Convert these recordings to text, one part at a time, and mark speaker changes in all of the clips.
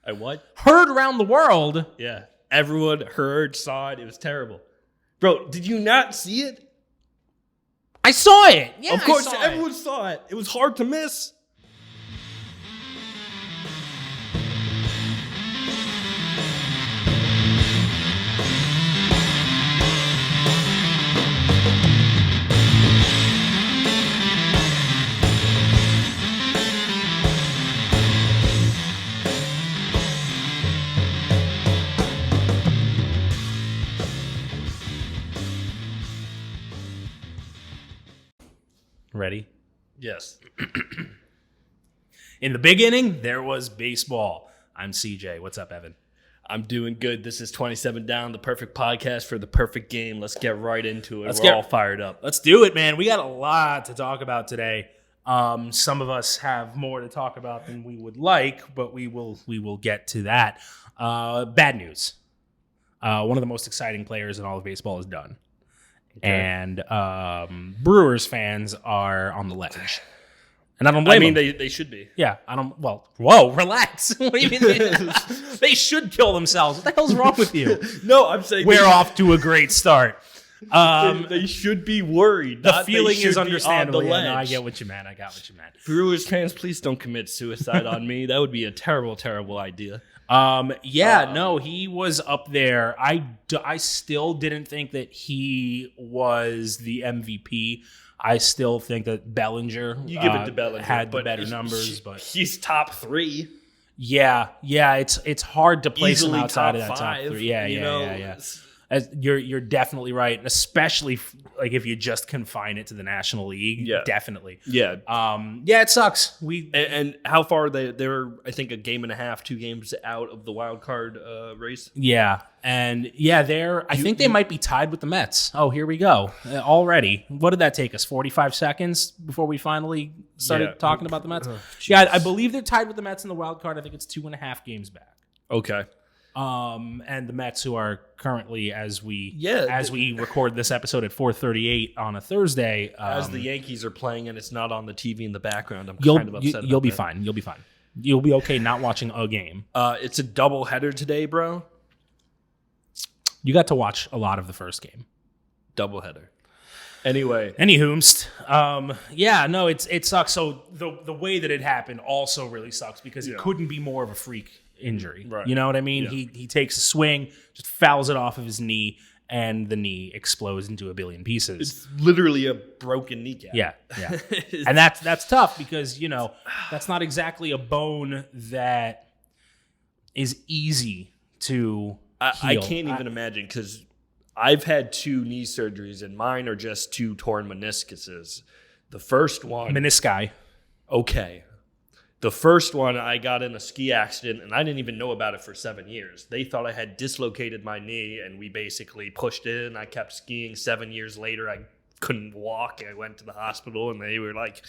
Speaker 1: I what?
Speaker 2: Heard around the world.
Speaker 1: Yeah. Everyone heard, saw it. It was terrible. Bro, did you not see it?
Speaker 2: I saw it. Yeah,
Speaker 1: of course,
Speaker 2: I saw
Speaker 1: everyone
Speaker 2: it.
Speaker 1: saw it. It was hard to miss.
Speaker 2: Ready?
Speaker 1: Yes.
Speaker 2: In the beginning, there was baseball. I'm CJ. What's up, Evan?
Speaker 1: I'm doing good. This is 27 Down, the perfect podcast for the perfect game. Let's get right into it.
Speaker 2: Let's
Speaker 1: We're all fired up.
Speaker 2: Let's do it, man. We got a lot to talk about today. Some of us have more to talk about than we would like, but we will get to that. Bad news. One of the most exciting players in all of baseball is done. Okay. And Brewers fans are on the ledge. And I don't blame them.
Speaker 1: They should be.
Speaker 2: Yeah, whoa, relax. What do you mean? They should kill themselves. What the hell's wrong with you?
Speaker 1: No, I'm saying
Speaker 2: we're off to a great start.
Speaker 1: They should be worried.
Speaker 2: The feeling is understandable.
Speaker 1: Yeah,
Speaker 2: no, I get what you meant.
Speaker 1: Brewers fans, please don't commit suicide on me. That would be a terrible, terrible idea.
Speaker 2: No, he was up there. I still didn't think that he was the MVP. I still think that Bellinger,
Speaker 1: you give it to Bellinger,
Speaker 2: had the better numbers, but
Speaker 1: he's top 3.
Speaker 2: Yeah, it's hard to place
Speaker 1: easily
Speaker 2: him outside of that
Speaker 1: 5,
Speaker 2: top 3. Yeah. You're definitely right, especially if you just confine it to the National League. Yeah, definitely.
Speaker 1: Yeah.
Speaker 2: It sucks.
Speaker 1: And how far they're I think a game and a half, 2 games out of the wild card race.
Speaker 2: Yeah, and I think they might be tied with the Mets. Oh, here we go already. What did that take us? 45 seconds before we finally started talking about the Mets. I believe they're tied with the Mets in the wild card. I think it's 2.5 games back.
Speaker 1: Okay.
Speaker 2: And the Mets, who are currently, as we record this episode at 4:38 on a Thursday,
Speaker 1: as the Yankees are playing and it's not on the TV in the background, I'm kind of upset.
Speaker 2: You'll be fine. You'll be fine. You'll be okay not watching a game.
Speaker 1: It's a double header today, bro.
Speaker 2: You got to watch a lot of the first game.
Speaker 1: Double header. Anyway,
Speaker 2: it sucks. So the way that it happened also really sucks because it couldn't be more of a freak injury. Right. You know what I mean? Yeah. He takes a swing, just fouls it off of his knee, and the knee explodes into a billion pieces.
Speaker 1: It's literally a broken kneecap.
Speaker 2: Yeah. And that's tough because, that's not exactly a bone that is easy to heal.
Speaker 1: I can't even imagine because I've had 2 knee surgeries and mine are just 2 torn meniscuses. The first one...
Speaker 2: Menisci.
Speaker 1: Okay. The first one, I got in a ski accident, and I didn't even know about it for 7 years. They thought I had dislocated my knee, and we basically pushed it, and I kept skiing. 7 years later, I couldn't walk. I went to the hospital, and they were like,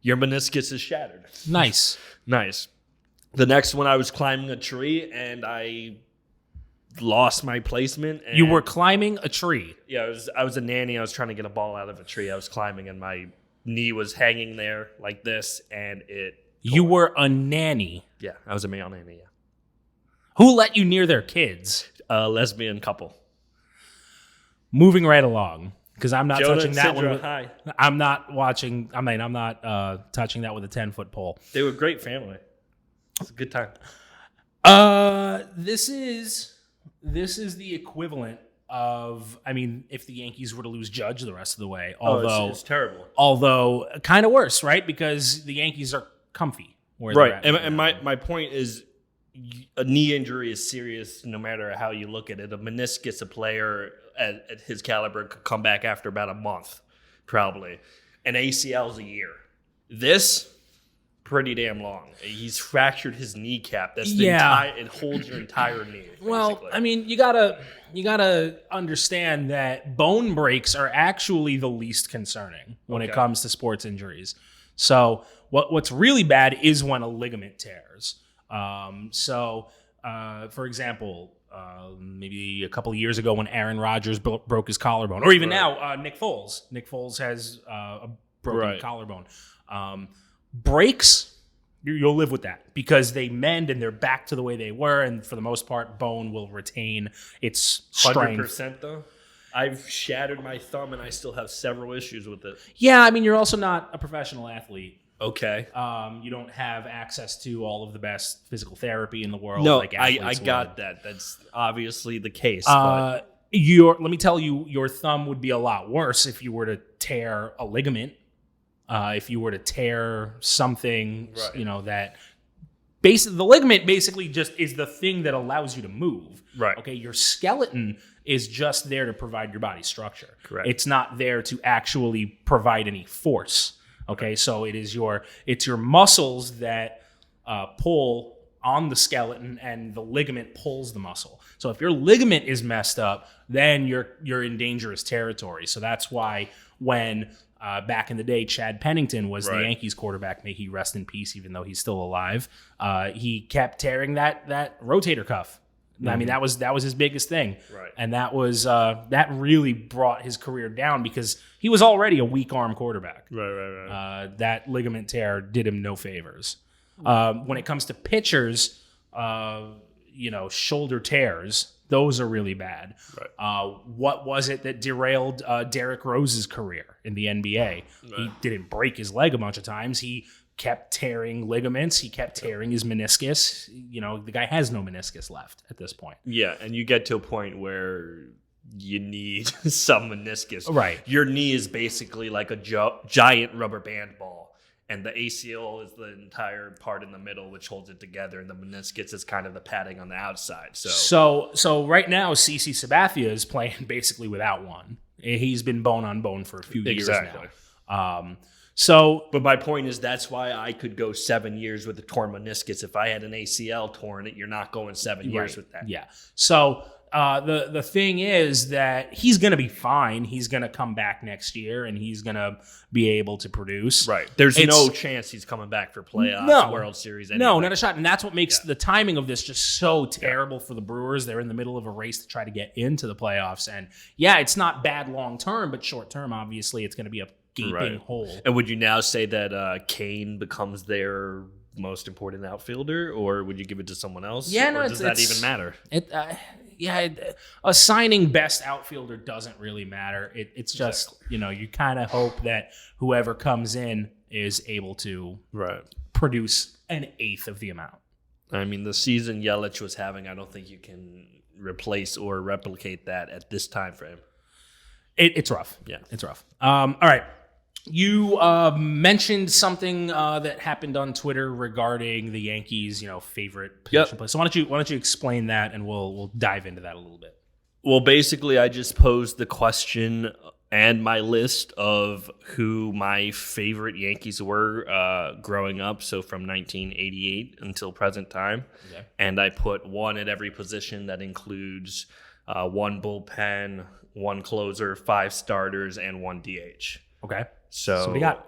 Speaker 1: your meniscus is shattered.
Speaker 2: Nice.
Speaker 1: The next one, I was climbing a tree, and I lost my placement. And
Speaker 2: you were climbing a tree?
Speaker 1: Yeah, I was a nanny. I was trying to get a ball out of a tree. I was climbing, and my knee was hanging there like this, and it...
Speaker 2: You were a nanny.
Speaker 1: Yeah, I was a male nanny, yeah.
Speaker 2: Who let you near their kids?
Speaker 1: A lesbian couple.
Speaker 2: Moving right along, because I'm not
Speaker 1: Jonah
Speaker 2: touching that
Speaker 1: Sidra,
Speaker 2: one.
Speaker 1: Hi.
Speaker 2: I'm not touching that with a 10-foot pole.
Speaker 1: They were a great family. It's a good time.
Speaker 2: This is the equivalent of, if the Yankees were to lose Judge the rest of the way. Although
Speaker 1: it's terrible.
Speaker 2: Although kind of worse, right? Because the Yankees are comfy where they're at.
Speaker 1: And my point is, a knee injury is serious no matter how you look at it. A meniscus, a player at his caliber could come back after about a month, probably. An ACL is a year. This, pretty damn long. He's fractured his kneecap. That's the entire. It holds your entire knee. Basically.
Speaker 2: Well, you gotta understand that bone breaks are actually the least concerning when it comes to sports injuries. So what's really bad is when a ligament tears. For example, maybe a couple of years ago when Aaron Rodgers broke his collarbone, or even now, Nick Foles. Nick Foles has a broken collarbone. Breaks You'll live with that because they mend and they're back to the way they were, and for the most part, bone will retain its strength.
Speaker 1: 100% though. I've shattered my thumb and I still have several issues with it.
Speaker 2: Yeah, I mean, you're also not a professional athlete.
Speaker 1: Okay.
Speaker 2: You don't have access to all of the best physical therapy in the world.
Speaker 1: No,
Speaker 2: like
Speaker 1: I
Speaker 2: athletes
Speaker 1: got
Speaker 2: would.
Speaker 1: that. That's obviously the case. But
Speaker 2: Let me tell you, your thumb would be a lot worse if you were to tear a ligament. If you were to tear something,
Speaker 1: Right.
Speaker 2: that the ligament basically just is the thing that allows you to move.
Speaker 1: Right.
Speaker 2: Okay. Your skeleton is just there to provide your body structure.
Speaker 1: Correct.
Speaker 2: It's not there to actually provide any force. Okay. So it's your muscles that pull on the skeleton, and the ligament pulls the muscle. So if your ligament is messed up, then you're in dangerous territory. So that's why when back in the day, Chad Pennington was the
Speaker 1: Right.
Speaker 2: Yankees quarterback. May he rest in peace, even though he's still alive. He kept tearing that rotator cuff. I mean, that was his biggest thing,
Speaker 1: Right.
Speaker 2: and that was that really brought his career down because he was already a weak arm quarterback.
Speaker 1: Right.
Speaker 2: That ligament tear did him no favors. When it comes to pitchers, shoulder tears, those are really bad.
Speaker 1: Right.
Speaker 2: What was it that derailed Derrick Rose's career in the NBA? Right. He didn't break his leg a bunch of times. He kept tearing ligaments. He kept tearing his meniscus. The guy has no meniscus left at this point.
Speaker 1: Yeah, and you get to a point where you need some meniscus.
Speaker 2: Right.
Speaker 1: Your knee is basically like a giant rubber band ball, and the ACL is the entire part in the middle which holds it together, and the meniscus is kind of the padding on the outside.
Speaker 2: So right now, CC Sabathia is playing basically without one. He's been bone on bone for a few years now.
Speaker 1: But my point is that's why I could go 7 years with a torn meniscus. If I had an ACL torn, you're not going 7 years with that.
Speaker 2: Yeah. So the thing is that he's going to be fine. He's going to come back next year, and he's going to be able to produce.
Speaker 1: Right. There's no chance he's coming back for playoffs, World Series. Anything.
Speaker 2: No, not a shot. And that's what makes the timing of this just so terrible for the Brewers. They're in the middle of a race to try to get into the playoffs. And yeah, it's not bad long term, but short term, obviously, it's going to be a gaping hole.
Speaker 1: And would you now say that Kane becomes their most important outfielder, or would you give it to someone else?
Speaker 2: Yeah, no,
Speaker 1: or does that even matter?
Speaker 2: Assigning best outfielder doesn't really matter. It's just, you kind of hope that whoever comes in is able to produce an eighth of the amount.
Speaker 1: I mean, the season Yelich was having, I don't think you can replace or replicate that at this time frame.
Speaker 2: It's rough.
Speaker 1: Yeah.
Speaker 2: It's rough. All right. You mentioned something that happened on Twitter regarding the Yankees, favorite position play. So why don't you explain that, and we'll dive into that a little bit.
Speaker 1: Well, basically, I just posed the question and my list of who my favorite Yankees were growing up, so from 1988 until present time.
Speaker 2: Okay.
Speaker 1: And I put one at every position. That includes one bullpen, one closer, 5 starters, and 1 DH.
Speaker 2: Okay.
Speaker 1: So
Speaker 2: what do you got?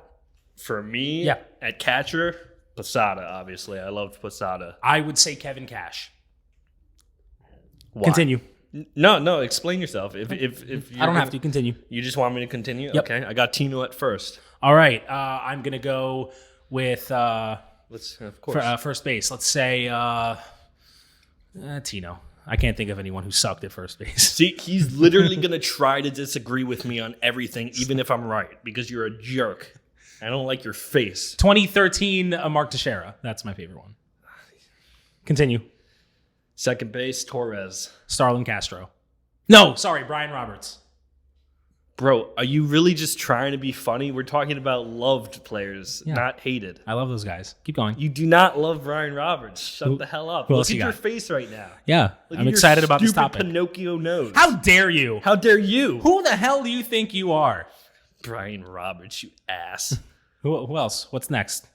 Speaker 1: For me, at catcher, Posada, obviously. I loved Posada.
Speaker 2: I would say Kevin Cash.
Speaker 1: Why?
Speaker 2: Continue.
Speaker 1: No, explain yourself. If
Speaker 2: I don't have to continue.
Speaker 1: You just want me to continue?
Speaker 2: Yep.
Speaker 1: Okay, I got Tino at first.
Speaker 2: All right. I'm going to go with
Speaker 1: Let's, of course.
Speaker 2: first base. Let's say Tino. I can't think of anyone who sucked at first base.
Speaker 1: See, he's literally going to try to disagree with me on everything, even if I'm right, because you're a jerk. I don't like your face.
Speaker 2: 2013, Mark Teixeira. That's my favorite one. Continue.
Speaker 1: Second base, Torres.
Speaker 2: Starlin Castro. No, sorry, Brian Roberts.
Speaker 1: Bro, are you really just trying to be funny? We're talking about loved players, not hated.
Speaker 2: I love those guys. Keep going.
Speaker 1: You do not love Brian Roberts. Shut the hell up.
Speaker 2: who
Speaker 1: Look
Speaker 2: else
Speaker 1: at
Speaker 2: you
Speaker 1: your
Speaker 2: got?
Speaker 1: face right now.
Speaker 2: Yeah,
Speaker 1: Look
Speaker 2: I'm
Speaker 1: at
Speaker 2: excited
Speaker 1: your
Speaker 2: about this
Speaker 1: stupid
Speaker 2: topic.
Speaker 1: Pinocchio nose.
Speaker 2: How dare you?
Speaker 1: How dare you?
Speaker 2: Who the hell do you think you are?
Speaker 1: Brian Roberts, you ass.
Speaker 2: Who else? What's next?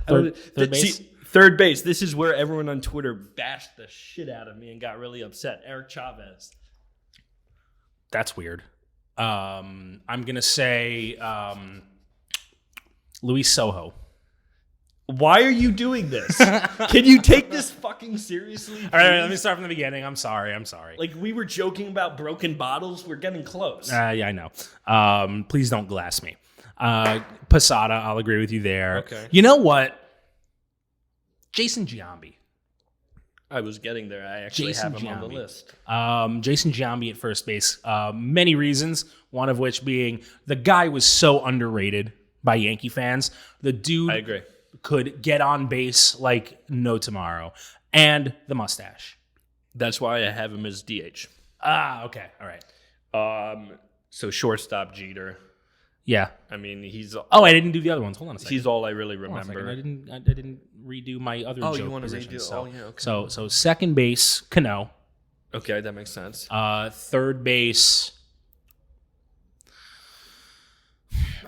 Speaker 1: Third
Speaker 2: base?
Speaker 1: See, third base. This is where everyone on Twitter bashed the shit out of me and got really upset. Eric Chavez.
Speaker 2: That's weird. I'm going to say Luis Sojo.
Speaker 1: Why are you doing this? Can you take this fucking seriously?
Speaker 2: All right, let me start from the beginning. I'm sorry.
Speaker 1: Like, we were joking about broken bottles. We're getting close.
Speaker 2: Yeah, I know. Please don't glass me. Posada, I'll agree with you there.
Speaker 1: Okay.
Speaker 2: You know what? Jason Giambi.
Speaker 1: I was getting there. I actually
Speaker 2: Jason
Speaker 1: have him on the
Speaker 2: Giambi.
Speaker 1: list.
Speaker 2: Jason Giambi at first base. Many reasons. One of which being the guy was so underrated by Yankee fans. The dude
Speaker 1: I agree.
Speaker 2: could get on base like no tomorrow. And the mustache.
Speaker 1: That's why I have him as DH.
Speaker 2: Okay. All right.
Speaker 1: So shortstop Jeter.
Speaker 2: Yeah.
Speaker 1: I mean, he's
Speaker 2: Oh, I didn't do the other ones. Hold on a second.
Speaker 1: he's all I really
Speaker 2: Hold on a second.
Speaker 1: remember.
Speaker 2: I didn't redo my other
Speaker 1: Oh,
Speaker 2: joke
Speaker 1: you want to
Speaker 2: positions.
Speaker 1: redo?
Speaker 2: So,
Speaker 1: Oh, yeah. Okay.
Speaker 2: so second base, Cano.
Speaker 1: Okay, that makes sense.
Speaker 2: Third base.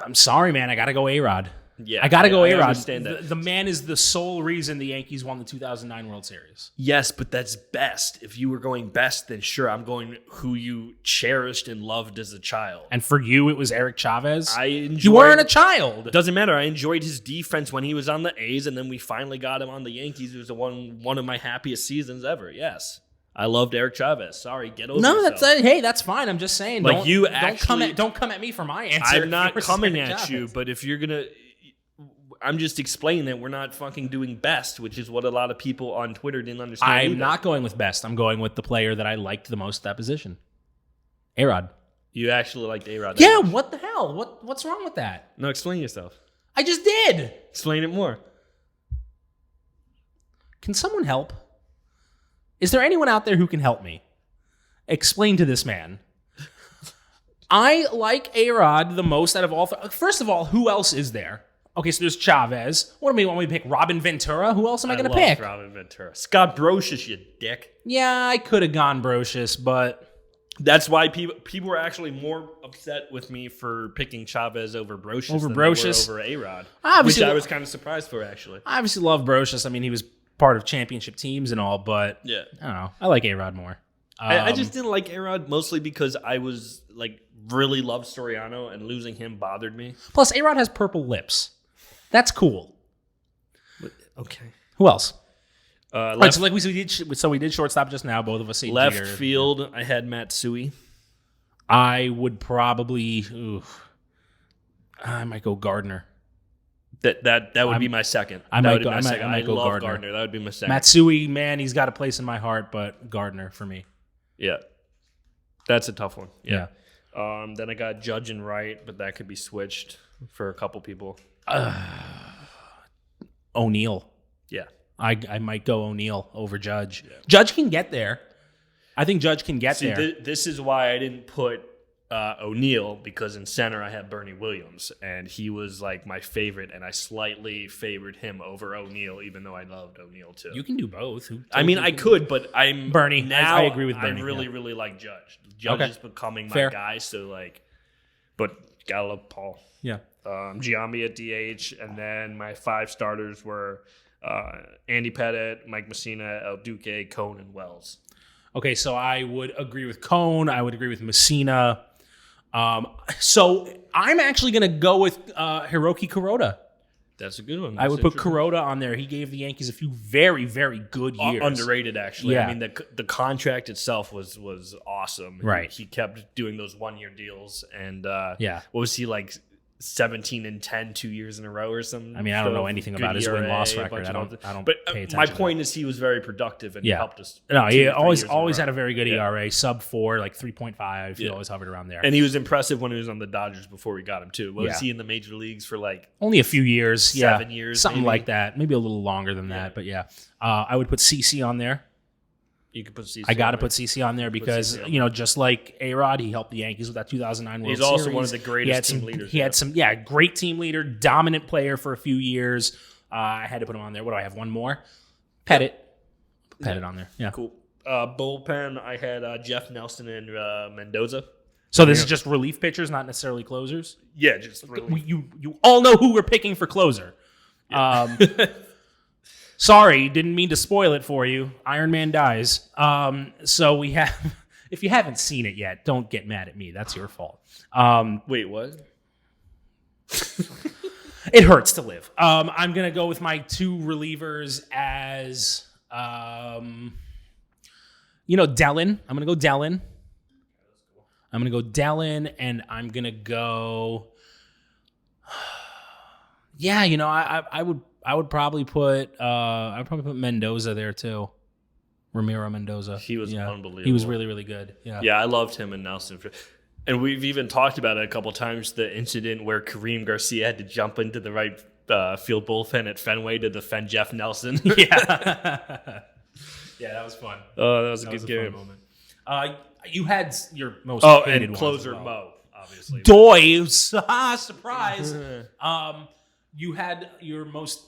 Speaker 2: I'm sorry, man. I got to go A-Rod.
Speaker 1: Yeah,
Speaker 2: I got to go
Speaker 1: I
Speaker 2: A-Rod.
Speaker 1: understand that.
Speaker 2: The man is the sole reason the Yankees won the 2009 World Series.
Speaker 1: Yes, but that's best. If you were going best, then sure, I'm going who you cherished and loved as a child.
Speaker 2: And for you, it was Eric Chavez.
Speaker 1: You
Speaker 2: weren't a child.
Speaker 1: Doesn't matter. I enjoyed his defense when he was on the A's, and then we finally got him on the Yankees. It was one of my happiest seasons ever. Yes, I loved Eric Chavez. Sorry, get over
Speaker 2: No,
Speaker 1: yourself.
Speaker 2: that's hey, that's fine. I'm just saying.
Speaker 1: Like,
Speaker 2: don't,
Speaker 1: you
Speaker 2: don't come at me for my answer.
Speaker 1: I'm not
Speaker 2: Yours is
Speaker 1: coming
Speaker 2: Eric
Speaker 1: at you,
Speaker 2: Chavez.
Speaker 1: but if you're gonna, I'm just explaining that we're not fucking doing best, which is what a lot of people on Twitter didn't understand.
Speaker 2: I'm
Speaker 1: either.
Speaker 2: not going with best. I'm going with the player that I liked the most at that position. A-Rod.
Speaker 1: You actually liked A-Rod.
Speaker 2: Yeah, what the hell? What's wrong with that?
Speaker 1: No, explain yourself.
Speaker 2: I just did.
Speaker 1: Explain it more.
Speaker 2: Can someone help? Is there anyone out there who can help me? Explain to this man. I like A-Rod the most out of all. First of all, who else is there? Okay, so there's Chavez. What do we want me to pick? Robin Ventura? Who else am I going to
Speaker 1: love
Speaker 2: pick?
Speaker 1: Robin Ventura. Scott Brocious, you dick.
Speaker 2: Yeah, I could have gone Brocious, but
Speaker 1: That's why people were actually more upset with me for picking Chavez over Brocious
Speaker 2: Over
Speaker 1: than
Speaker 2: Brocious?
Speaker 1: they were over A-Rod,
Speaker 2: Obviously-
Speaker 1: which I was kind of surprised for, actually.
Speaker 2: I obviously love Brocious. I mean, he was part of championship teams and all, but
Speaker 1: Yeah.
Speaker 2: I don't know. I like A-Rod more.
Speaker 1: I just didn't like A-Rod mostly because I was, like, really loved Soriano, and losing him bothered me.
Speaker 2: Plus, A-Rod has purple lips. That's cool.
Speaker 1: Okay.
Speaker 2: Who else?
Speaker 1: Left,
Speaker 2: Right, so like we did shortstop just now. Both of us say
Speaker 1: left
Speaker 2: Jeter.
Speaker 1: field, I had Matsui.
Speaker 2: I would probably. I might go Gardner.
Speaker 1: That would be my second.
Speaker 2: I
Speaker 1: That
Speaker 2: might
Speaker 1: would be
Speaker 2: go-
Speaker 1: my
Speaker 2: I might-
Speaker 1: second.
Speaker 2: I might go
Speaker 1: love
Speaker 2: Gardner.
Speaker 1: Gardner. That would be my second.
Speaker 2: Matsui, man, he's got a place in my heart, but Gardner for me.
Speaker 1: Yeah. That's a tough one.
Speaker 2: Yeah.
Speaker 1: Then I got Judge and Wright, but that could be switched for a couple people.
Speaker 2: O'Neal.
Speaker 1: Yeah.
Speaker 2: I might go O'Neal over Judge. Yeah. Judge can get there. I think Judge can get
Speaker 1: See,
Speaker 2: there.
Speaker 1: this is why I didn't put O'Neal, because in center I have Bernie Williams, and he was like my favorite, and I slightly favored him over O'Neal, even though I loved O'Neal too.
Speaker 2: You can do both.
Speaker 1: I mean, I could, but I'm
Speaker 2: Bernie.
Speaker 1: now.
Speaker 2: I agree with Bernie,
Speaker 1: I really,
Speaker 2: yeah.
Speaker 1: really like Judge. Judge
Speaker 2: Okay.
Speaker 1: is becoming my
Speaker 2: Fair.
Speaker 1: guy. So like, but gotta love Paul.
Speaker 2: Yeah.
Speaker 1: Giambi at DH, and then my 5 starters were Andy Pettit, Mike Messina, El Duque, Cone, and Wells.
Speaker 2: Okay, so I would agree with Cone. I would agree with Messina. So I'm actually going to go with Hiroki Kuroda.
Speaker 1: That's a good one.
Speaker 2: I would put Kuroda on there. He gave the Yankees a few very, very good years.
Speaker 1: Underrated, actually.
Speaker 2: Yeah.
Speaker 1: I mean, the contract itself was awesome.
Speaker 2: Right.
Speaker 1: He kept doing those 1-year deals, and
Speaker 2: Yeah.
Speaker 1: what was he like? 17-10 2 years in a row or something.
Speaker 2: I mean, I don't know anything
Speaker 1: Good
Speaker 2: about his
Speaker 1: ERA,
Speaker 2: win-loss
Speaker 1: a
Speaker 2: record.
Speaker 1: bunch
Speaker 2: I
Speaker 1: of
Speaker 2: don't
Speaker 1: other-
Speaker 2: pay
Speaker 1: But
Speaker 2: attention
Speaker 1: my
Speaker 2: to
Speaker 1: point is, he was very productive and
Speaker 2: Yeah.
Speaker 1: helped us.
Speaker 2: No,
Speaker 1: 2
Speaker 2: he
Speaker 1: or 3
Speaker 2: always
Speaker 1: years in a row.
Speaker 2: had a very good
Speaker 1: Yeah.
Speaker 2: ERA, sub 4, like 3.5. He
Speaker 1: Yeah.
Speaker 2: always hovered around there.
Speaker 1: And he was impressive when he was on the Dodgers before we got him too. Was
Speaker 2: Yeah.
Speaker 1: he in the major leagues for like
Speaker 2: Only a few years.
Speaker 1: 7
Speaker 2: yeah.
Speaker 1: years,
Speaker 2: Something
Speaker 1: maybe?
Speaker 2: like that. Maybe a little longer than that, but yeah. I would put CC on there.
Speaker 1: You could put CC.
Speaker 2: I got to
Speaker 1: on
Speaker 2: put CC on there because,
Speaker 1: CC on
Speaker 2: you know, just like A-Rod, he helped the Yankees with that 2009 World
Speaker 1: He's
Speaker 2: Series.
Speaker 1: also one of the greatest
Speaker 2: He had
Speaker 1: team
Speaker 2: some,
Speaker 1: leaders,
Speaker 2: He
Speaker 1: yeah.
Speaker 2: had some, great team leader, dominant player for a few years. I had to put him on there. What do I have? One more? Pettit. Pettit on there. Yeah.
Speaker 1: Cool. Bullpen, I had Jeff Nelson and Mendoza.
Speaker 2: So this is just relief pitchers, not necessarily closers.
Speaker 1: Yeah, just really.
Speaker 2: You all know who we're picking for closer. Sorry, didn't mean to spoil it for you. Iron Man dies. So we have, if you haven't seen it yet, don't get mad at me. That's your fault.
Speaker 1: Wait, what?
Speaker 2: It hurts to live. I'm going to go with my 2 relievers as, Dellin. I'm going to go Dellin. I'm going to go Dellin, and I'm going to go... Yeah, I would probably put Mendoza there too. Ramiro Mendoza.
Speaker 1: He was unbelievable.
Speaker 2: He was really, really good. Yeah.
Speaker 1: Yeah, I loved him and Nelson. And we've even talked about it a couple times, the incident where Kareem Garcia had to jump into the right field bullpen at Fenway to defend Jeff Nelson.
Speaker 2: Yeah. Yeah, that was fun.
Speaker 1: Oh, that was a good game.
Speaker 2: Fun moment. You had your most
Speaker 1: Oh,
Speaker 2: hated
Speaker 1: and
Speaker 2: ones
Speaker 1: closer
Speaker 2: as well.
Speaker 1: Mo, obviously.
Speaker 2: Doy, surprise. You had your most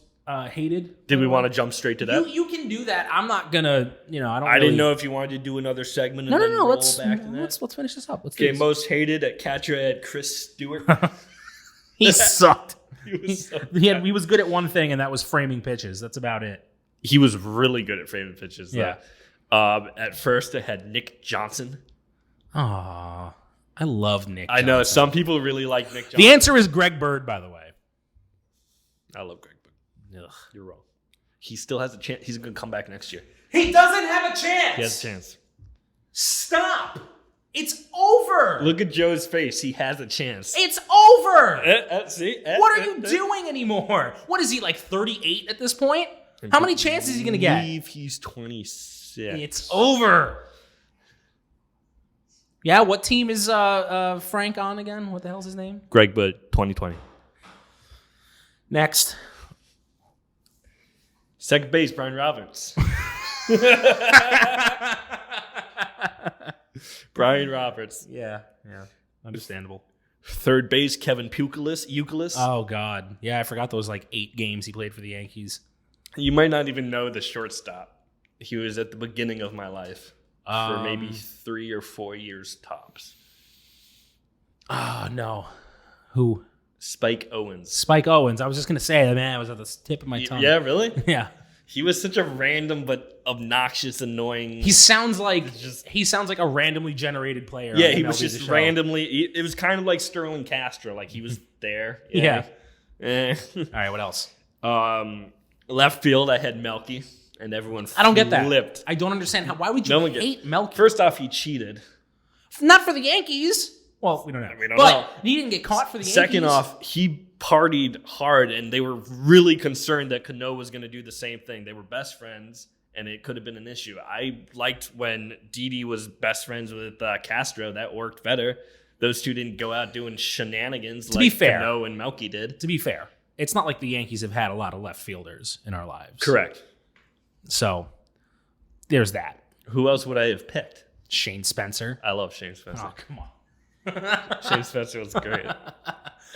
Speaker 2: hated.
Speaker 1: Did we want to jump straight to that?
Speaker 2: You can do that. I'm not gonna.
Speaker 1: I didn't know if you wanted to do another segment.
Speaker 2: No,
Speaker 1: and then roll
Speaker 2: Let's
Speaker 1: back to that.
Speaker 2: let's finish this up. Let's do
Speaker 1: Okay,
Speaker 2: this.
Speaker 1: most hated at catcher at Chris Stewart.
Speaker 2: He sucked.
Speaker 1: He was so
Speaker 2: He was good at one thing, and that was framing pitches. That's about it.
Speaker 1: He was really good at framing pitches. Though.
Speaker 2: Yeah.
Speaker 1: At first, I had Nick Johnson.
Speaker 2: Aw, I love Nick.
Speaker 1: I know
Speaker 2: Johnson.
Speaker 1: some people really like Nick Johnson.
Speaker 2: The answer is Greg Bird, by the way.
Speaker 1: I love Greg Bird. Ugh, you're wrong. He still has a chance. He's going to come back next year.
Speaker 2: He doesn't have a chance.
Speaker 1: He has a chance.
Speaker 2: Stop. It's over.
Speaker 1: Look at Joe's face. He has a chance.
Speaker 2: It's over.
Speaker 1: See?
Speaker 2: What are you doing anymore? What is he, like 38 at this point? How many chances is he going to
Speaker 1: I
Speaker 2: get?
Speaker 1: believe he's 26.
Speaker 2: It's over. Yeah, what team is Frank on again? What the hell's his name?
Speaker 1: Greg Bird, 2020.
Speaker 2: Next.
Speaker 1: Second base, Brian Roberts. Brian Roberts.
Speaker 2: Yeah. Understandable.
Speaker 1: Third base, Kevin Youkilis.
Speaker 2: Oh, God. Yeah, I forgot those 8 games he played for the Yankees.
Speaker 1: You might not even know the shortstop. He was at the beginning of my life for maybe 3 or 4 years tops.
Speaker 2: Oh, no. Who?
Speaker 1: Spike Owens.
Speaker 2: Spike Owens. I was just going to say, man, it was at the tip of my tongue.
Speaker 1: Yeah, really?
Speaker 2: Yeah.
Speaker 1: He was such a random but obnoxious, annoying.
Speaker 2: He sounds like a randomly generated player.
Speaker 1: Yeah,
Speaker 2: on
Speaker 1: he was
Speaker 2: MLB
Speaker 1: just
Speaker 2: The Show.
Speaker 1: randomly. It was kind of like Sterling Castro. Like he was there.
Speaker 2: Yeah.
Speaker 1: Eh.
Speaker 2: All right, what else?
Speaker 1: Left field, I had Melky, and everyone
Speaker 2: I don't get that.
Speaker 1: flipped.
Speaker 2: I don't understand how. Why would you
Speaker 1: No one
Speaker 2: hate Melky?
Speaker 1: First off, he cheated.
Speaker 2: Not for the Yankees. Well, we don't know.
Speaker 1: We don't
Speaker 2: but
Speaker 1: know.
Speaker 2: he didn't get caught for the Yankees.
Speaker 1: Second off, he partied hard, and they were really concerned that Cano was going to do the same thing. They were best friends, and it could have been an issue. I liked when Didi was best friends with Castro. That worked better. Those two didn't go out doing shenanigans
Speaker 2: To be
Speaker 1: like
Speaker 2: fair.
Speaker 1: Cano and Melky did.
Speaker 2: To be fair, it's not like the Yankees have had a lot of left fielders in our lives.
Speaker 1: Correct.
Speaker 2: So there's that.
Speaker 1: Who else would I have picked?
Speaker 2: Shane Spencer.
Speaker 1: I love Shane Spencer.
Speaker 2: Oh, come on.
Speaker 1: Shane Spencer was great.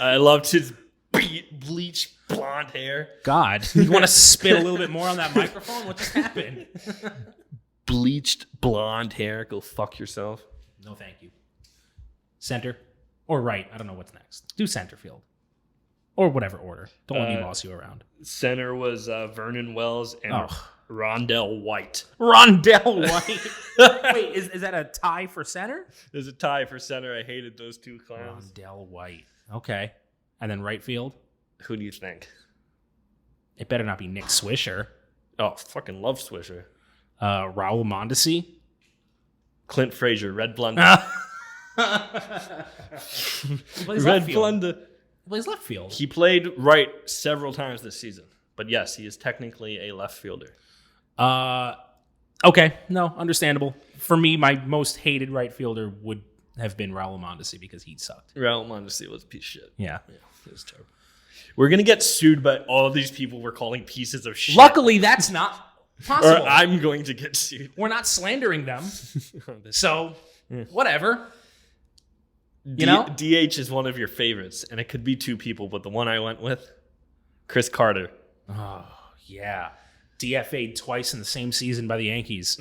Speaker 1: I loved his bleached blonde hair.
Speaker 2: God, you want to spit a little bit more on that microphone? What just happened?
Speaker 1: Bleached blonde hair. Go fuck yourself.
Speaker 2: No, thank you. Center or right? I don't know what's next. Do center field or whatever order. Don't let me boss you around.
Speaker 1: Center was Vernon Wells and Rondell White.
Speaker 2: Rondell White. Wait, is that a tie for center?
Speaker 1: There's a tie for center. I hated those two clowns.
Speaker 2: Rondell White. Okay. And then right field?
Speaker 1: Who do you think?
Speaker 2: It better not be Nick Swisher.
Speaker 1: Oh, fucking love Swisher.
Speaker 2: Raul Mondesi.
Speaker 1: Clint Frazier, Red Blunder.
Speaker 2: He plays
Speaker 1: Red
Speaker 2: left field.
Speaker 1: Blunder.
Speaker 2: He plays left field.
Speaker 1: He played right several times this season. But yes, he is technically a left fielder.
Speaker 2: Okay. No, understandable. For me, my most hated right fielder would have been Raul Mondesi because he sucked.
Speaker 1: Raul Mondesi was a piece of shit.
Speaker 2: Yeah.
Speaker 1: It was terrible. We're going to get sued by all these people we're calling pieces of shit.
Speaker 2: Luckily, that's not possible.
Speaker 1: Or I'm going to get sued.
Speaker 2: We're not slandering them. So, whatever.
Speaker 1: DH is one of your favorites, and it could be two people, but the one I went with, Chris Carter.
Speaker 2: Oh, yeah. DFA'd twice in the same season by the Yankees.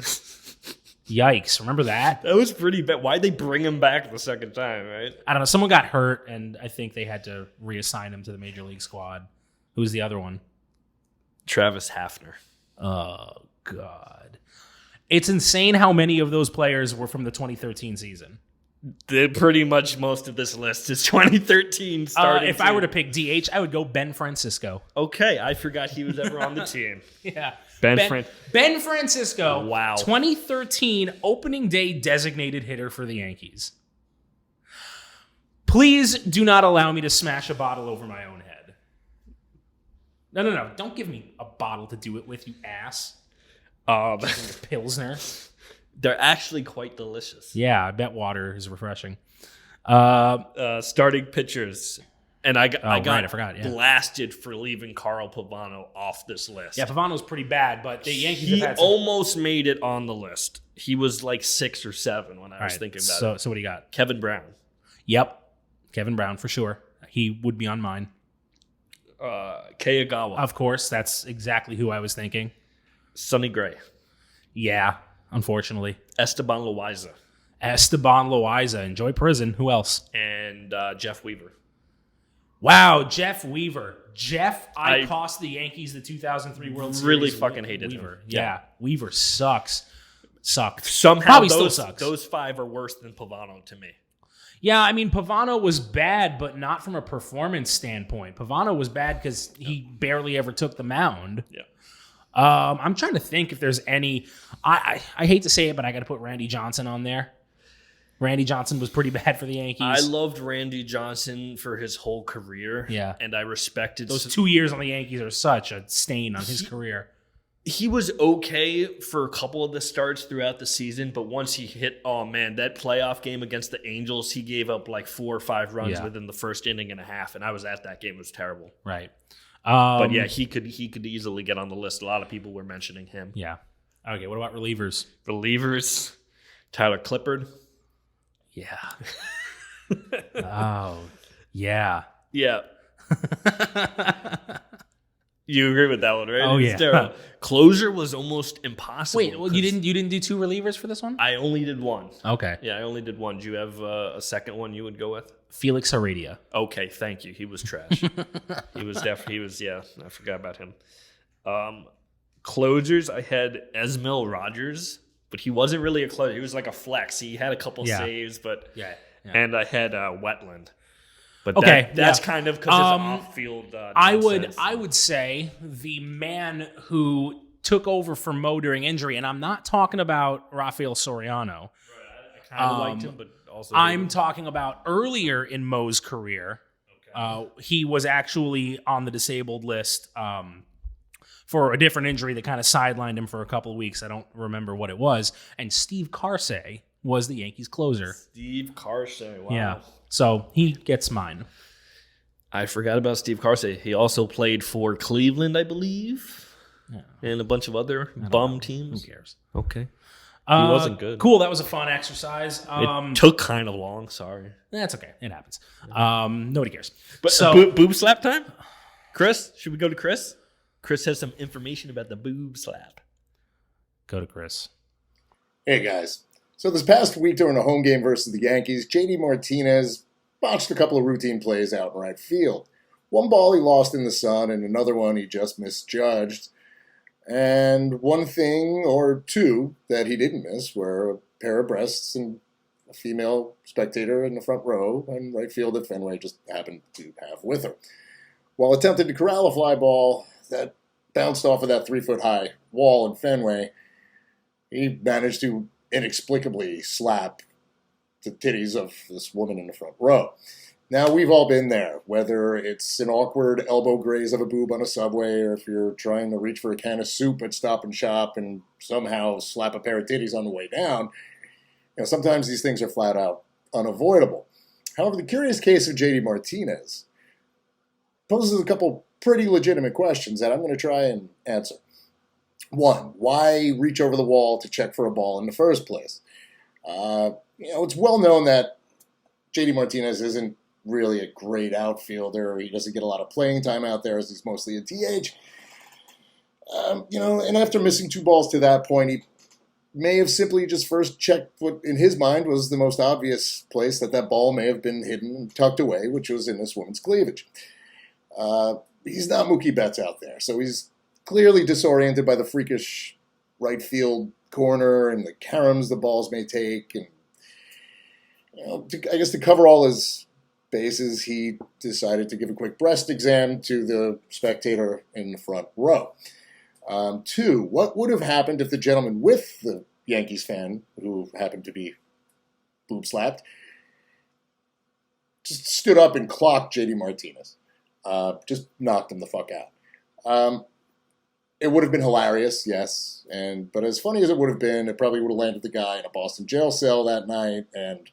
Speaker 2: Yikes. Remember that?
Speaker 1: That was pretty bad. Why'd they bring him back the second time, right?
Speaker 2: I don't know. Someone got hurt, and I think they had to reassign him to the Major League squad. Who's the other one?
Speaker 1: Travis Hafner.
Speaker 2: Oh, God. It's insane how many of those players were from the 2013 season.
Speaker 1: Pretty much most of this list is 2013 starting.
Speaker 2: If I were to pick DH, I would go Ben Francisco.
Speaker 1: Okay, I forgot he was ever on the team.
Speaker 2: Yeah.
Speaker 1: Ben
Speaker 2: Francisco.
Speaker 1: Wow.
Speaker 2: 2013 opening day designated hitter for the Yankees. Please do not allow me to smash a bottle over my own head. No. Don't give me a bottle to do it with, you ass.
Speaker 1: Um,
Speaker 2: Drinking a Pilsner.
Speaker 1: they're actually quite delicious.
Speaker 2: Yeah, I bet water is refreshing.
Speaker 1: Starting pitchers. And I got
Speaker 2: right, I forgot, yeah.
Speaker 1: blasted for leaving Carl Pavano off this list.
Speaker 2: Yeah, Pavano's pretty bad, but the Yankees
Speaker 1: He
Speaker 2: have had some...
Speaker 1: almost made it on the list. He was like 6 or 7 when I was thinking about it.
Speaker 2: So what do you got?
Speaker 1: Kevin Brown.
Speaker 2: Yep. Kevin Brown, for sure. He would be on mine.
Speaker 1: Kayagawa.
Speaker 2: Of course, that's exactly who I was thinking.
Speaker 1: Sonny Gray.
Speaker 2: Yeah, unfortunately.
Speaker 1: Esteban Loaiza.
Speaker 2: Esteban Loaiza. Enjoy prison. Who else?
Speaker 1: And Jeff Weaver.
Speaker 2: Wow, Jeff Weaver. I cost the Yankees the 2003 World Series.
Speaker 1: Really fucking hated
Speaker 2: Weaver.
Speaker 1: him.
Speaker 2: Yeah, Weaver sucks. Sucked.
Speaker 1: Somehow
Speaker 2: Probably still sucks.
Speaker 1: Those 5 are worse than Pavano to me.
Speaker 2: Yeah, I mean, Pavano was bad, but not from a performance standpoint. Pavano was bad because he barely ever took the mound.
Speaker 1: Yeah.
Speaker 2: I'm trying to think if there's any... I hate to say it, but I got to put Randy Johnson on there. Randy Johnson was pretty bad for the Yankees.
Speaker 1: I loved Randy Johnson for his whole career.
Speaker 2: Yeah.
Speaker 1: And I respected...
Speaker 2: Those 2 years on the Yankees are such a stain on his career.
Speaker 1: He was okay for a couple of the starts throughout the season, but once he hit... Oh, man, that playoff game against the Angels, he gave up like 4 or 5 runs within the first inning and a half, and I was at that game. It was terrible.
Speaker 2: Right.
Speaker 1: But yeah, he could easily get on the list. A lot of people were mentioning him.
Speaker 2: Yeah. Okay, what about relievers?
Speaker 1: Relievers, Tyler Clippard.
Speaker 2: Yeah. Oh, yeah.
Speaker 1: Yeah. You agree with that one, right?
Speaker 2: Oh, yeah.
Speaker 1: Terrible. Closer was almost impossible.
Speaker 2: Wait, well, you didn't do 2 relievers for this one?
Speaker 1: I only did 1.
Speaker 2: Okay.
Speaker 1: Yeah, I only did 1. Do you have a second one you would go with?
Speaker 2: Felix Heredia.
Speaker 1: Okay, thank you. He was trash. Yeah, I forgot about him. Closers, I had Esmil Rogers, but he wasn't really a closer. He was like a flex. He had a couple saves, but
Speaker 2: Yeah.
Speaker 1: And I had Wetland. But
Speaker 2: Okay,
Speaker 1: that's kind of because it's off-field nonsense.
Speaker 2: I would say the man who took over for Mo during injury, and I'm not talking about Rafael Soriano.
Speaker 1: I kind of liked him, but also...
Speaker 2: I'm talking about earlier in Mo's career. Okay. He was actually on the disabled list for a different injury that kind of sidelined him for a couple of weeks. I don't remember what it was. And Steve Karsay was the Yankees closer.
Speaker 1: Steve Karsay, wow.
Speaker 2: Yeah, so he gets mine.
Speaker 1: I forgot about Steve Karsay. He also played for Cleveland, I believe, and a bunch of other bum teams.
Speaker 2: Who cares?
Speaker 1: Okay. He wasn't good.
Speaker 2: Cool, that was a fun exercise.
Speaker 1: It took kind of long, sorry.
Speaker 2: That's okay. It happens. Nobody cares.
Speaker 1: But boob slap time? Chris, should we go to Chris? Chris has some information about the boob slap.
Speaker 2: Go to Chris.
Speaker 3: Hey, guys. So this past week during a home game versus the Yankees, JD Martinez botched a couple of routine plays out in right field. One ball he lost in the sun, and another one he just misjudged. And one thing or two that he didn't miss were a pair of breasts and a female spectator in the front row and right field that Fenway just happened to have with her. While attempting to corral a fly ball that bounced off of that 3-foot-high wall in Fenway, he managed to inexplicably slap the titties of this woman in the front row. Now, we've all been there, whether it's an awkward elbow graze of a boob on a subway or if you're trying to reach for a can of soup at Stop and Shop and somehow slap a pair of titties on the way down. Sometimes these things are flat out unavoidable. However, the curious case of JD Martinez poses a couple pretty legitimate questions that I'm going to try and answer. One, why reach over the wall to check for a ball in the first place? It's well known that JD Martinez isn't really a great outfielder. He doesn't get a lot of playing time out there as he's mostly a DH. And after missing 2 balls to that point, he may have simply just first checked what in his mind was the most obvious place that ball may have been hidden and tucked away, which was in this woman's cleavage. He's not Mookie Betts out there, so he's clearly disoriented by the freakish right field corner and the caroms the balls may take. And I guess to cover all his bases, he decided to give a quick breast exam to the spectator in the front row. 2, what would have happened if the gentleman with the Yankees fan, who happened to be boob slapped, just stood up and clocked JD Martinez? Just knocked him the fuck out. It would have been hilarious, yes, but as funny as it would have been, it probably would have landed the guy in a Boston jail cell that night, and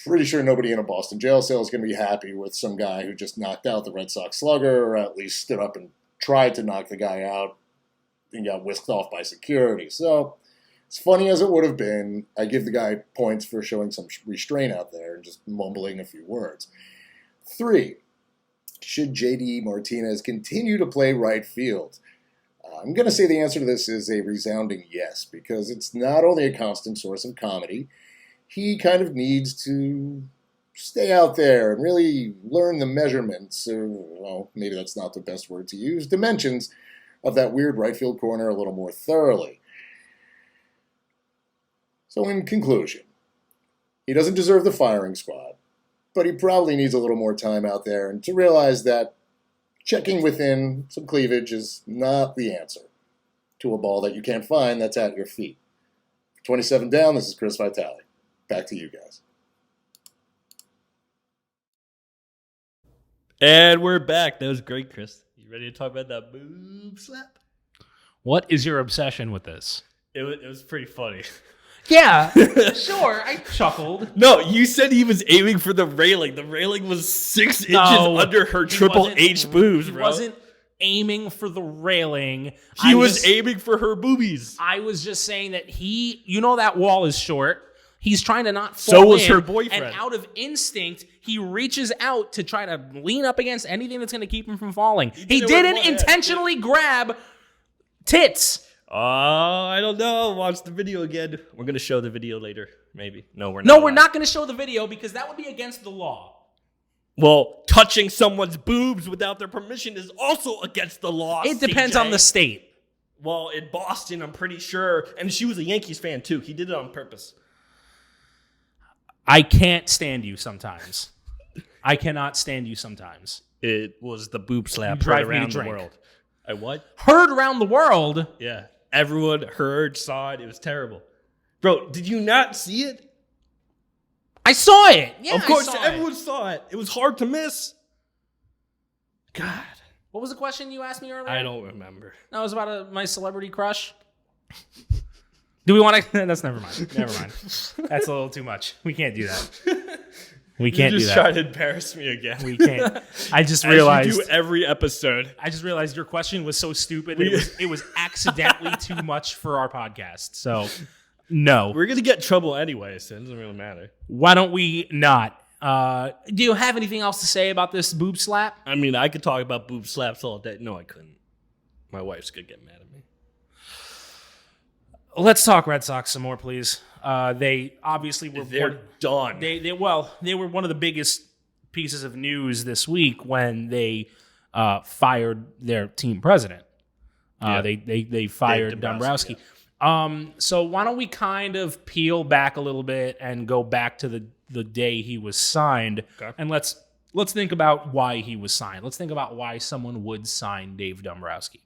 Speaker 3: pretty sure nobody in a Boston jail cell is going to be happy with some guy who just knocked out the Red Sox slugger, or at least stood up and tried to knock the guy out and got whisked off by security. So, as funny as it would have been, I give the guy points for showing some restraint out there and just mumbling a few words. 3. Should JD Martinez continue to play right field? I'm going to say the answer to this is a resounding yes, because it's not only a constant source of comedy, he kind of needs to stay out there and really learn the measurements, or, well, maybe that's not the best word to use, dimensions of that weird right field corner a little more thoroughly. So in conclusion, he doesn't deserve the firing squad, but he probably needs a little more time out there and to realize that checking within some cleavage is not the answer to a ball that you can't find that's at your feet. For 27 Down, this is Chris Vitale. Back to you guys.
Speaker 1: And we're back. That was great, Chris. You ready to talk about that boob slap?
Speaker 2: What is your obsession with this?
Speaker 1: It was pretty funny.
Speaker 2: Yeah, sure. I chuckled.
Speaker 1: No, you said he was aiming for the railing. The railing was 6 inches under her Triple H boobs, bro.
Speaker 2: He wasn't aiming for the railing.
Speaker 1: He was aiming for her boobies.
Speaker 2: I was just saying that that wall is short. He's trying to not fall
Speaker 1: So was
Speaker 2: in,
Speaker 1: her boyfriend.
Speaker 2: And out of instinct, he reaches out to try to lean up against anything that's going to keep him from falling. He didn't intentionally grab tits.
Speaker 1: I don't know. Watch the video again. We're going to show the video later, maybe. No, we're not.
Speaker 2: No, we're not going to show the video because that would be against the law.
Speaker 1: Well, touching someone's boobs without their permission is also against the law.
Speaker 2: It depends on the state.
Speaker 1: Well, in Boston, I'm pretty sure. And she was a Yankees fan, too. He did it on purpose.
Speaker 2: I can't stand you sometimes. I cannot stand you sometimes.
Speaker 1: It was the boob slap
Speaker 2: You drive
Speaker 1: heard
Speaker 2: me to
Speaker 1: around the
Speaker 2: drink.
Speaker 1: world. I what?
Speaker 2: Heard around the world.
Speaker 1: Yeah. Everyone heard, saw it. It was terrible. Bro, did you not see it?
Speaker 2: I saw it. Yeah,
Speaker 1: of course,
Speaker 2: I saw
Speaker 1: everyone
Speaker 2: it.
Speaker 1: saw it. It was hard to miss. God.
Speaker 2: What was the question you asked me earlier?
Speaker 1: I don't remember.
Speaker 2: That was about my celebrity crush. Do we want to? That's never mind. Never mind. That's a little too much. We can't do that. We can't do that.
Speaker 1: You just tried to embarrass me again.
Speaker 2: We can't. I just realized.
Speaker 1: As you do every episode.
Speaker 2: I just realized your question was so stupid. It was accidentally too much for our podcast. So, no.
Speaker 1: We're going to get in trouble anyway, so it doesn't really matter.
Speaker 2: Why don't we not? Do you have anything else to say about this boob slap?
Speaker 1: I mean, I could talk about boob slaps all day. No, I couldn't. My wife's going to get mad at me.
Speaker 2: Let's talk Red Sox some more, please. They obviously were
Speaker 1: done.
Speaker 2: They were one of the biggest pieces of news this week when they fired their team president. They fired
Speaker 1: Dave
Speaker 2: Dombrowski.
Speaker 1: Yeah.
Speaker 2: So why don't we kind of peel back a little bit and go back to the day he was signed,
Speaker 1: Okay.
Speaker 2: and let's think about why he was signed. Let's think about why someone would sign Dave Dombrowski.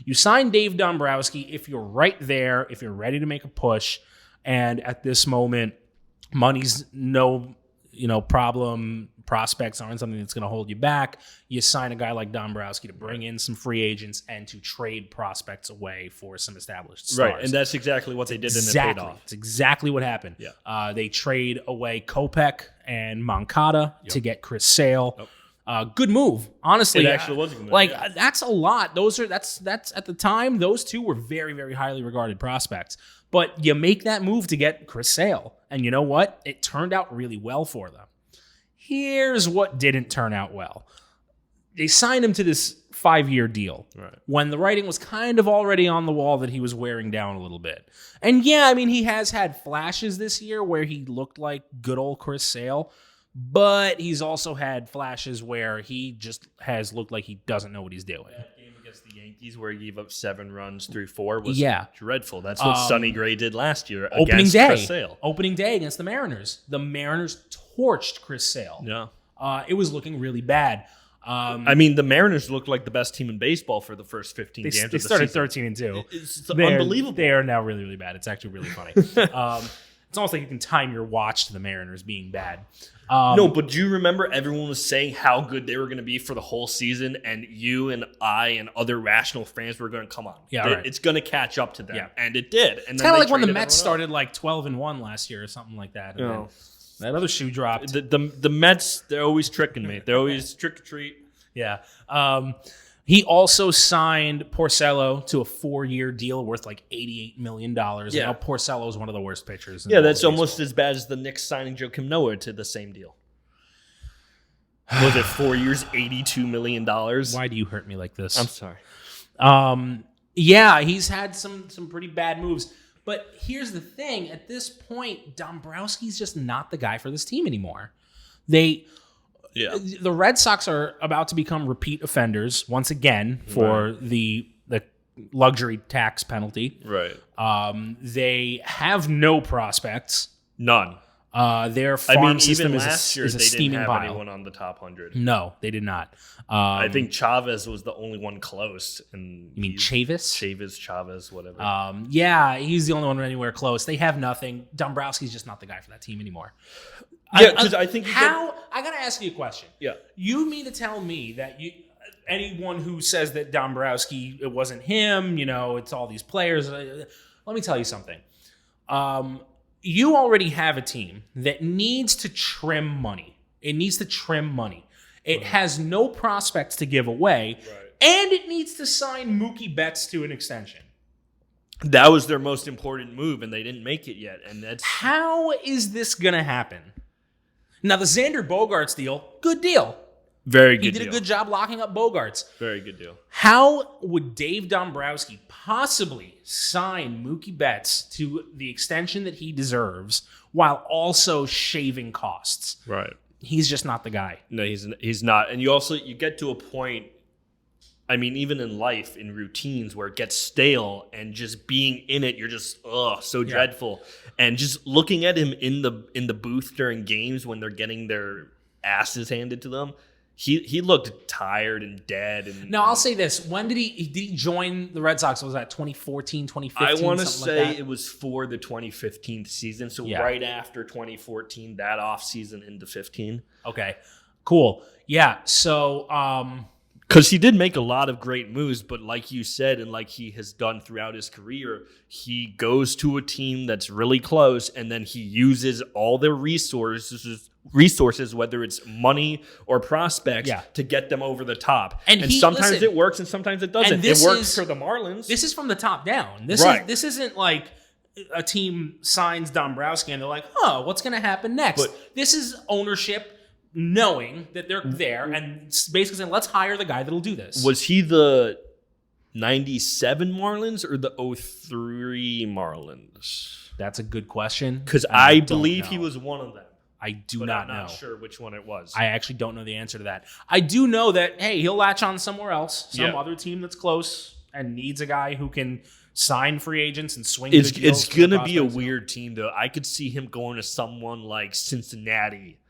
Speaker 2: You sign Dave Dombrowski if you're right there, if you're ready to make a push, and at this moment, money's no problem. Prospects aren't something that's going to hold you back. You sign a guy like Dombrowski to bring in some free agents and to trade prospects away for some established stars.
Speaker 1: Right, and that's exactly what they did, and it paid off.
Speaker 2: It's exactly what happened.
Speaker 1: Yeah.
Speaker 2: They trade away Kopech and Moncada to get Chris Sale. Good move, honestly.
Speaker 1: It actually was a good move.
Speaker 2: Like,
Speaker 1: yeah.
Speaker 2: that's a lot. That's at the time, those two were very, very highly regarded prospects. But you make that move to get Chris Sale, and you know what? It turned out really well for them. Here's what didn't turn out well. They signed him to this 5-year deal when the writing was kind of already on the wall that he was wearing down a little bit. And yeah, I mean, he has had flashes this year where he looked like good old Chris Sale, but he's also had flashes where he just has looked like he doesn't know what he's doing.
Speaker 1: That game against the Yankees where he gave up 7 runs through 4 was dreadful. That's what Sonny Gray did last year against Chris Sale.
Speaker 2: Opening day against the Mariners. The Mariners torched Chris Sale.
Speaker 1: Yeah.
Speaker 2: It was looking really bad.
Speaker 1: I mean, the Mariners looked like the best team in baseball for the first 15 games of the
Speaker 2: season. They started 13-2.
Speaker 1: It's unbelievable.
Speaker 2: They are now really, really bad. It's actually really funny. It's almost like you can time your watch to the Mariners being bad.
Speaker 1: No, but do you remember everyone was saying how good they were going to be for the whole season, and you and I and other rational fans were going to come on.
Speaker 2: Yeah, right.
Speaker 1: It's going to catch up to them,
Speaker 2: Yeah.
Speaker 1: and it did. And
Speaker 2: It's
Speaker 1: then
Speaker 2: kind of
Speaker 1: they
Speaker 2: like when the
Speaker 1: traded
Speaker 2: Mets
Speaker 1: everyone
Speaker 2: started like 12-1 last year or something like that. And
Speaker 1: Yeah.
Speaker 2: then that other shoe dropped.
Speaker 1: The Mets, they're always tricking me. They're always trick or treat.
Speaker 2: Yeah. He also signed Porcello to a 4-year deal worth like $88 million.
Speaker 1: Yeah.
Speaker 2: Now Porcello is one of the worst pitchers.
Speaker 1: Yeah, that's almost as bad as the Knicks signing Joakim Noah to the same deal. Was it 4 years, $82 million?
Speaker 2: Why do you hurt me like this?
Speaker 1: I'm sorry.
Speaker 2: Yeah, he's had some pretty bad moves. But here's the thing. At this point, Dombrowski's just not the guy for this team anymore. The Red Sox are about to become repeat offenders once again for the luxury tax penalty.
Speaker 1: Right.
Speaker 2: They have no prospects.
Speaker 1: None.
Speaker 2: Their farm system
Speaker 1: even
Speaker 2: is
Speaker 1: last year
Speaker 2: a
Speaker 1: they
Speaker 2: steaming
Speaker 1: didn't have
Speaker 2: pile.
Speaker 1: anyone on the top 100.
Speaker 2: No, they did not.
Speaker 1: I think Chavez was the only one close. And
Speaker 2: You mean Chavis?
Speaker 1: Chavez, whatever.
Speaker 2: Yeah, he's the only one anywhere close. They have nothing. Dombrowski's just not the guy for that team anymore.
Speaker 1: Yeah, because I think
Speaker 2: I gotta ask you a question.
Speaker 1: Yeah.
Speaker 2: You mean to tell me that anyone who says that Dombrowski, it wasn't him, it's all these players. Let me tell you something. You already have a team that needs to trim money. It needs to trim money. It has no prospects to give away, and it needs to sign Mookie Betts to an extension.
Speaker 1: That was their most important move, and they didn't make it yet. And that's
Speaker 2: How is this going to happen? Now, the Xander Bogaerts deal, good deal.
Speaker 1: very good.
Speaker 2: He did a good job locking up Bogaerts.
Speaker 1: Very good deal.
Speaker 2: How would Dave Dombrowski possibly sign Mookie Betts to the extension that he deserves while also shaving costs?
Speaker 1: Right.
Speaker 2: He's just not the guy.
Speaker 1: No, he's not. And you get to a point, I mean, even in life, in routines where it gets stale and just being in it, you're just so dreadful. And just looking at him in the booth during games when they're getting their asses handed to them, he looked tired and dead. And
Speaker 2: Now, I'll say this. When did he join the Red Sox? Was that 2014, 2015?
Speaker 1: I want to
Speaker 2: something
Speaker 1: say
Speaker 2: like that?
Speaker 1: it was for the 2015 season. So
Speaker 2: Yeah.
Speaker 1: right after 2014, that off season into 15.
Speaker 2: Okay, cool. Yeah, so
Speaker 1: Because he did make a lot of great moves, but like you said, and like he has done throughout his career, he goes to a team that's really close, and then he uses all their resources, whether it's money or prospects, to get them over the top. And sometimes it works, and sometimes it doesn't. It works for the Marlins.
Speaker 2: This is from the top down. This isn't like a team signs Dombrowski and they're like, what's going to happen next? This is ownership knowing that they're there and basically saying, let's hire the guy that'll do this.
Speaker 1: Was he the 97 Marlins or the 03 Marlins?
Speaker 2: That's a good question.
Speaker 1: Because I believe he was one of them.
Speaker 2: I do
Speaker 1: but
Speaker 2: not
Speaker 1: I'm
Speaker 2: know.
Speaker 1: not sure which one it was.
Speaker 2: I actually don't know the answer to that. I do know that, hey, he'll latch on somewhere else, some other team that's close and needs a guy who can sign free agents and swing good deals.
Speaker 1: It's going to be a weird team, though. I could see him going to someone like Cincinnati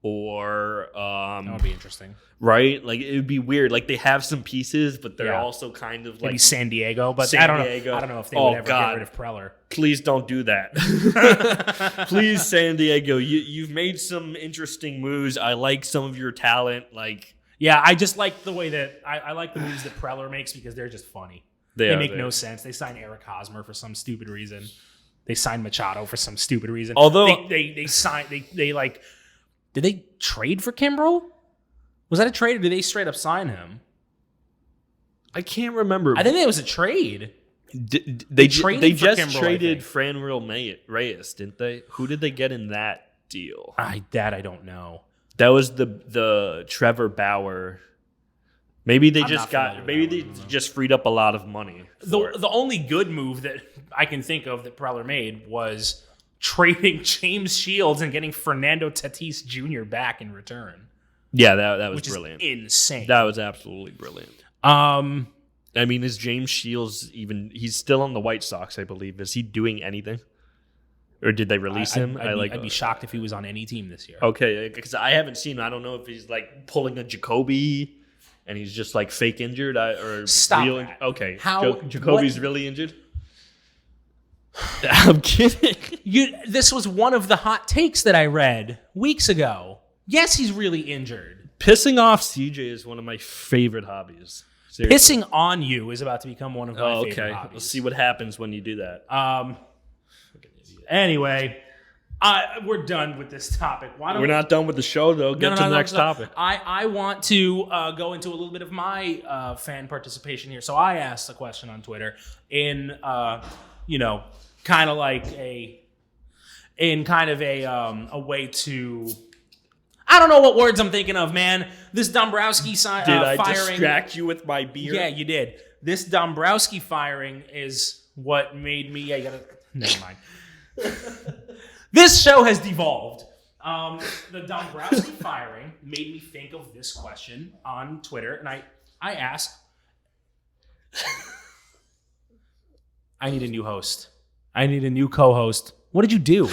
Speaker 1: or
Speaker 2: that would be interesting,
Speaker 1: right? Like it would be weird. Like they have some pieces, but they're also kind of like
Speaker 2: maybe San Diego. But
Speaker 1: San
Speaker 2: I
Speaker 1: Diego.
Speaker 2: don't know if they would ever get rid of Preller.
Speaker 1: Please don't do that. Please, San Diego. You've made some interesting moves. I like some of your talent.
Speaker 2: Yeah, I just like the way that I like the moves that Preller makes because they're just funny. They make no sense. They sign Eric Hosmer for some stupid reason. They sign Machado for some stupid reason.
Speaker 1: Although
Speaker 2: they sign they like. Did they trade for Kimbrel? Was that a trade or did they straight up sign him?
Speaker 1: I can't remember.
Speaker 2: I think it was a trade.
Speaker 1: They just
Speaker 2: Kimbrel,
Speaker 1: traded Franmil Reyes, didn't they? Who did they get in that deal?
Speaker 2: I don't know.
Speaker 1: That was the Trevor Bauer. Maybe they just freed up a lot of money.
Speaker 2: The only good move that I can think of that Preller made was trading James Shields and getting Fernando Tatis Jr. back in return.
Speaker 1: Yeah, that was
Speaker 2: which
Speaker 1: brilliant.
Speaker 2: Is insane.
Speaker 1: That was absolutely brilliant. I mean, is James Shields he's still on the White Sox, I believe. Is he doing anything? Or did they release him?
Speaker 2: I'd be shocked if he was on any team this year.
Speaker 1: Okay, because I haven't seen him. I don't know if he's like pulling a Jacoby and he's just like fake injured or
Speaker 2: Stop
Speaker 1: real.
Speaker 2: That.
Speaker 1: Okay,
Speaker 2: How
Speaker 1: Jacoby's really injured? I'm kidding.
Speaker 2: This was one of the hot takes that I read weeks ago. Yes, he's really injured.
Speaker 1: Pissing off CJ is one of my favorite hobbies. Seriously.
Speaker 2: Pissing on you is about to become one of my favorite hobbies.
Speaker 1: We'll see what happens when you do that.
Speaker 2: Anyway, we're done with this topic.
Speaker 1: We're not done with the show, though. Get to the next topic.
Speaker 2: I want to go into a little bit of my fan participation here. So I asked a question on Twitter in, kind of like a way to. I don't know what words I'm thinking of, man. This Dombrowski firing.
Speaker 1: Did I distract you with my beer?
Speaker 2: Yeah, you did. This Dombrowski firing is what made me. Yeah, you gotta. Never mind. This show has devolved. The Dombrowski firing made me think of this question on Twitter, and I asked. I need a new host. I need a new co-host. What did you do?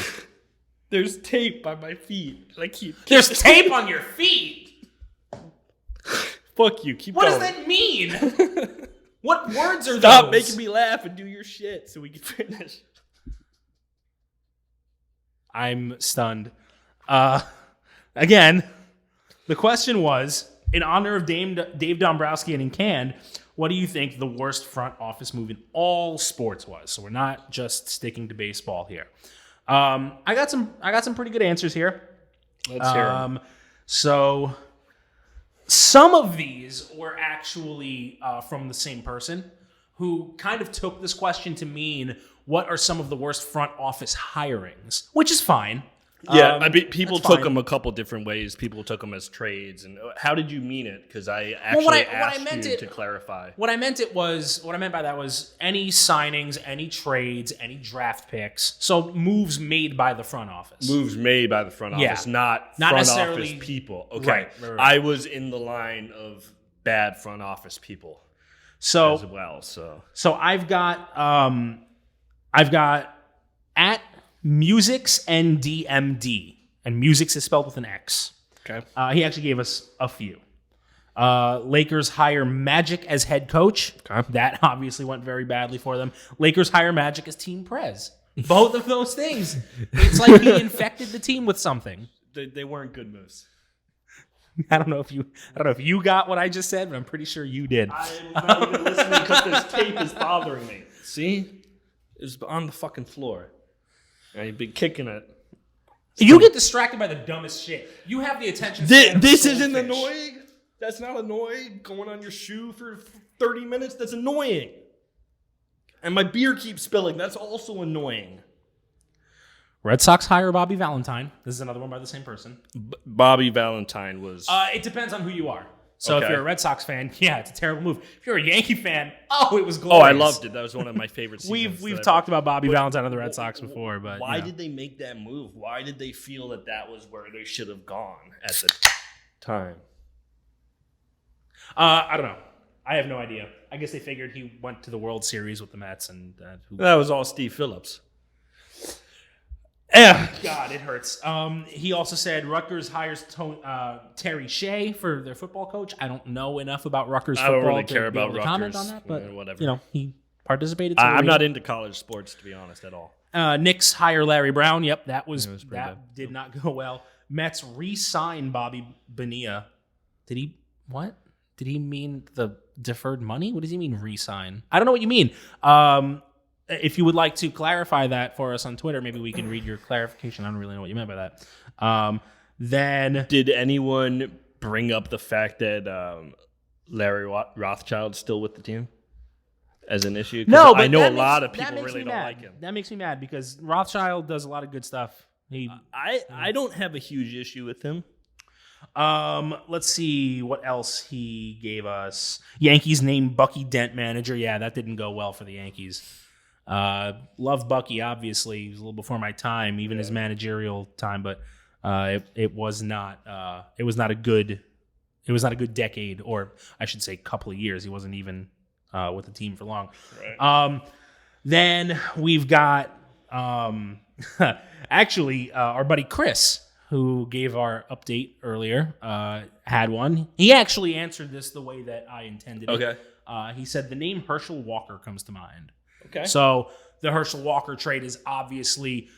Speaker 1: There's tape on my feet.
Speaker 2: There's tape on your feet.
Speaker 1: Fuck you. Keep
Speaker 2: what
Speaker 1: going.
Speaker 2: What does that mean? What words are
Speaker 1: Stop
Speaker 2: those?
Speaker 1: making me laugh and do your shit so we can finish.
Speaker 2: I'm stunned. Again, the question was, in honor of Dave Dombrowski and in Canned, what do you think the worst front office move in all sports was? So we're not just sticking to baseball here. I got some pretty good answers here.
Speaker 1: Let's hear 'em.
Speaker 2: So some of these were actually from the same person who kind of took this question to mean what are some of the worst front office hirings, which is fine.
Speaker 1: Yeah, people
Speaker 2: that's
Speaker 1: took
Speaker 2: fine.
Speaker 1: them a couple different ways. People took them as trades. And how did you mean it? Because I actually asked you to clarify.
Speaker 2: What I meant by that was any signings, any trades, any draft picks. So moves made by the front office.
Speaker 1: Moves made by the front office, not front
Speaker 2: necessarily
Speaker 1: office people. Okay,
Speaker 2: right.
Speaker 1: I was in the line of bad front office people as well.
Speaker 2: So I've got at Musix NDMD, and Musix is spelled with an X.
Speaker 1: Okay.
Speaker 2: He actually gave us a few. Lakers hire Magic as head coach.
Speaker 1: Okay.
Speaker 2: That obviously went very badly for them. Lakers hire Magic as team prez. Both of those things. It's like he infected the team with something.
Speaker 1: They weren't good moves.
Speaker 2: I don't know if you got what I just said, but I'm pretty sure you did.
Speaker 1: I'm not even listening because this tape is bothering me. See? It was on the fucking floor. And you've been kicking it.
Speaker 2: You get distracted by the dumbest shit. You have the attention span of a
Speaker 1: This isn't
Speaker 2: goldfish.
Speaker 1: annoying. That's not annoying. Going on your shoe for 30 minutes, that's annoying. And my beer keeps spilling. That's also annoying.
Speaker 2: Red Sox hire Bobby Valentine. This is another one by the same person.
Speaker 1: Bobby Valentine was...
Speaker 2: It depends on who you are. So
Speaker 1: Okay.
Speaker 2: if you're a Red Sox fan, yeah, it's a terrible move. If you're a Yankee fan, it was glorious.
Speaker 1: Oh, I loved it. That was one of my favorite seasons.
Speaker 2: We've talked about Bobby Valentine on the Red Sox before, but
Speaker 1: why did they make that move? Why did they feel that was where they should have gone at the time?
Speaker 2: I don't know. I have no idea. I guess they figured he went to the World Series with the Mets, and
Speaker 1: That was all Steve Phillips.
Speaker 2: God, it hurts. He also said Rutgers hires Terry Shea for their football coach. I don't know enough about Rutgers football.
Speaker 1: I don't really
Speaker 2: to
Speaker 1: care
Speaker 2: be able
Speaker 1: about
Speaker 2: to comment
Speaker 1: Rutgers.
Speaker 2: on that, but
Speaker 1: Whatever.
Speaker 2: he participated.
Speaker 1: I'm not into college sports, to be honest, at all.
Speaker 2: Knicks hire Larry Brown. Yep, that
Speaker 1: pretty bad.
Speaker 2: did not go well. Mets re-sign Bobby Bonilla. Did he what? Did he mean the deferred money? What does he mean re-sign? I don't know what you mean. If you would like to clarify that for us on Twitter, maybe we can read your clarification. I don't really know what you meant by that. Then
Speaker 1: Did anyone bring up the fact that Larry Rothschild's still with the team as an issue? 'Cause
Speaker 2: no, but
Speaker 1: I know
Speaker 2: that
Speaker 1: a lot of
Speaker 2: makes- that
Speaker 1: people
Speaker 2: makes
Speaker 1: really
Speaker 2: me
Speaker 1: don't
Speaker 2: mad.
Speaker 1: like him.
Speaker 2: That makes me mad because Rothschild does a lot of good stuff.
Speaker 1: I don't have a huge issue with him.
Speaker 2: Let's see what else he gave us. Yankees named Bucky Dent manager. Yeah, that didn't go well for the Yankees. Love Bucky, obviously. He was a little before my time, even his managerial time, but it was not a good decade, or I should say couple of years. He wasn't even with the team for long.
Speaker 1: Right.
Speaker 2: Then we've got actually our buddy Chris, who gave our update earlier, had one. He actually answered this the way that I intended it.
Speaker 1: Okay.
Speaker 2: He said the name Herschel Walker comes to mind.
Speaker 1: Okay.
Speaker 2: So The Herschel Walker trade is obviously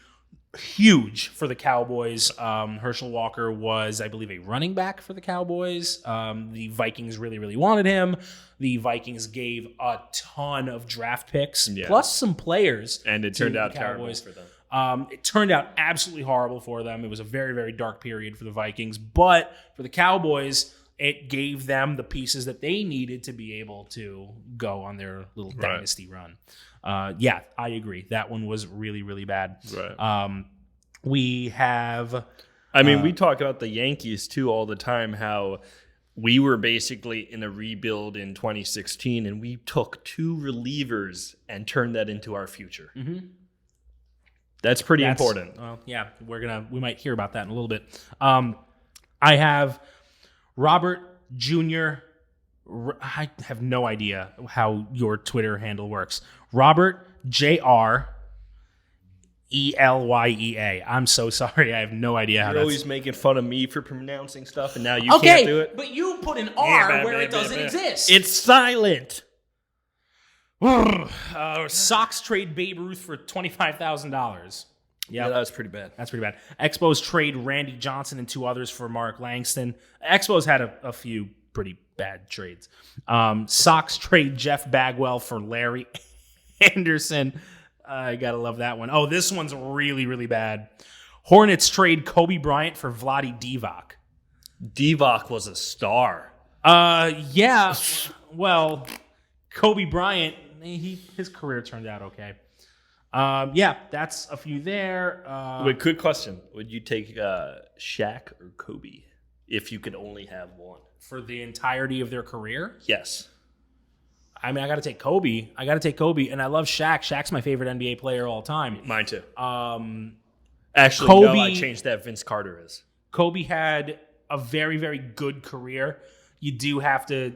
Speaker 2: huge for the Cowboys. Herschel Walker was, I believe, a running back for the Cowboys. The Vikings really, really wanted him. The Vikings gave a ton of draft picks, plus some players.
Speaker 1: And it turned out terrible for them.
Speaker 2: It turned out absolutely horrible for them. It was a very, very dark period for the Vikings. But for the Cowboys, it gave them the pieces that they needed to be able to go on their little dynasty run. Yeah, I agree. That one was really, really bad.
Speaker 1: Right.
Speaker 2: We have...
Speaker 1: we talk about the Yankees, too, all the time, how we were basically in a rebuild in 2016, and we took 2 relievers and turned that into our future.
Speaker 2: Mm-hmm.
Speaker 1: That's pretty important.
Speaker 2: Well, yeah, we might hear about that in a little bit. I have Robert Jr. I have no idea how your Twitter handle works. Robert Jr. Elyea. I'm so sorry. I have no idea how
Speaker 1: You're
Speaker 2: that's...
Speaker 1: always making fun of me for pronouncing stuff, and now you can't do it.
Speaker 2: But you put an R where it doesn't exist.
Speaker 1: It's silent.
Speaker 2: Sox trade Babe Ruth for $25,000.
Speaker 1: Yeah, that was pretty bad.
Speaker 2: That's pretty bad. Expos trade Randy Johnson and 2 others for Mark Langston. Expos had a few pretty bad trades. Sox trade Jeff Bagwell for Larry Anderson. I gotta love that one. Oh, this one's really, really bad. Hornets trade Kobe Bryant for Vlade Divac.
Speaker 1: Divac was a star.
Speaker 2: Yeah. Well, Kobe Bryant, his career turned out okay. Yeah, that's a few there.
Speaker 1: Wait, quick question. Would you take Shaq or Kobe if you could only have one?
Speaker 2: For the entirety of their career?
Speaker 1: Yes.
Speaker 2: I mean, I got to take Kobe. And I love Shaq. Shaq's my favorite NBA player of all time.
Speaker 1: Mine too.
Speaker 2: Actually,
Speaker 1: Kobe, no, I changed that. Vince Carter is.
Speaker 2: Kobe had a very, very good career. You do have to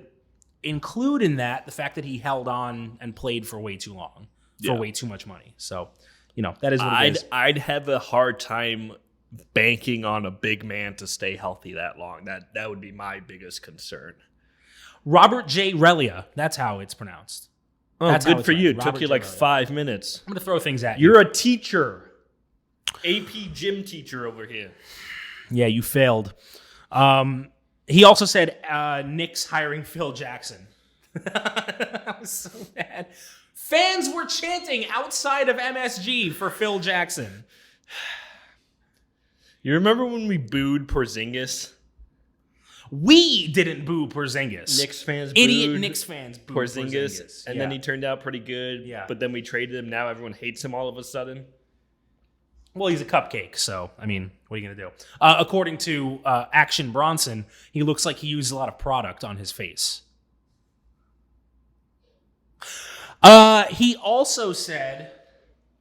Speaker 2: include in that the fact that he held on and played for way too long, for way too much money. So, that is what it is.
Speaker 1: I'd have a hard time banking on a big man to stay healthy that long. That would be my biggest concern.
Speaker 2: Robert J. Relia. That's how it's pronounced.
Speaker 1: Oh,
Speaker 2: that's
Speaker 1: good for you. It
Speaker 2: Robert
Speaker 1: took you
Speaker 2: J.
Speaker 1: like
Speaker 2: Relia.
Speaker 1: 5 minutes.
Speaker 2: I'm going to throw things at you.
Speaker 1: You're a teacher. AP gym teacher over here.
Speaker 2: Yeah, you failed. He also said Knicks hiring Phil Jackson. That was so bad. Fans were chanting outside of MSG for Phil Jackson.
Speaker 1: You remember when we booed Porzingis?
Speaker 2: We didn't boo Porzingis.
Speaker 1: Knicks fans booed
Speaker 2: Idiot Knicks fans booed Porzingis.
Speaker 1: And then he turned out pretty good.
Speaker 2: Yeah.
Speaker 1: But then we traded him. Now everyone hates him all of a sudden.
Speaker 2: Well, he's a cupcake, so, what are you going to do? According to Action Bronson, he looks like he used a lot of product on his face. He also said...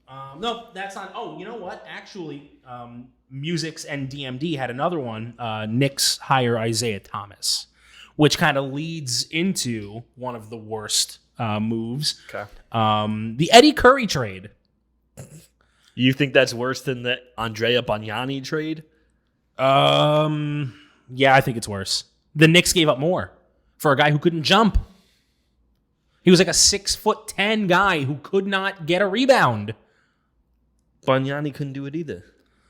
Speaker 2: no, that's not... Oh, you know what? Actually, Musics and DMD had another one. Knicks hire Isaiah Thomas, which kind of leads into one of the worst moves.
Speaker 1: Okay.
Speaker 2: The Eddie Curry trade.
Speaker 1: You think that's worse than the Andrea Bargnani trade?
Speaker 2: Yeah, I think it's worse. The Knicks gave up more for a guy who couldn't jump. He was like a 6'10" guy who could not get a rebound.
Speaker 1: Bargnani couldn't do it either.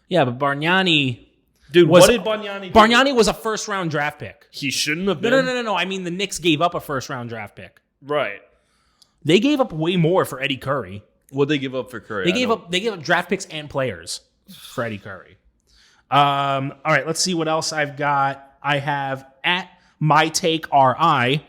Speaker 2: Yeah, but Bargnani...
Speaker 1: Dude, what did Bargnani do?
Speaker 2: Bargnani was a first-round draft pick.
Speaker 1: He shouldn't have been.
Speaker 2: No. I mean, the Knicks gave up a first-round draft pick.
Speaker 1: Right.
Speaker 2: They gave up way more for Eddie Curry.
Speaker 1: What did they give up for Curry?
Speaker 2: They gave up draft picks and players for Eddie Curry. All right, let's see what else I've got. I have at MyTakeRI,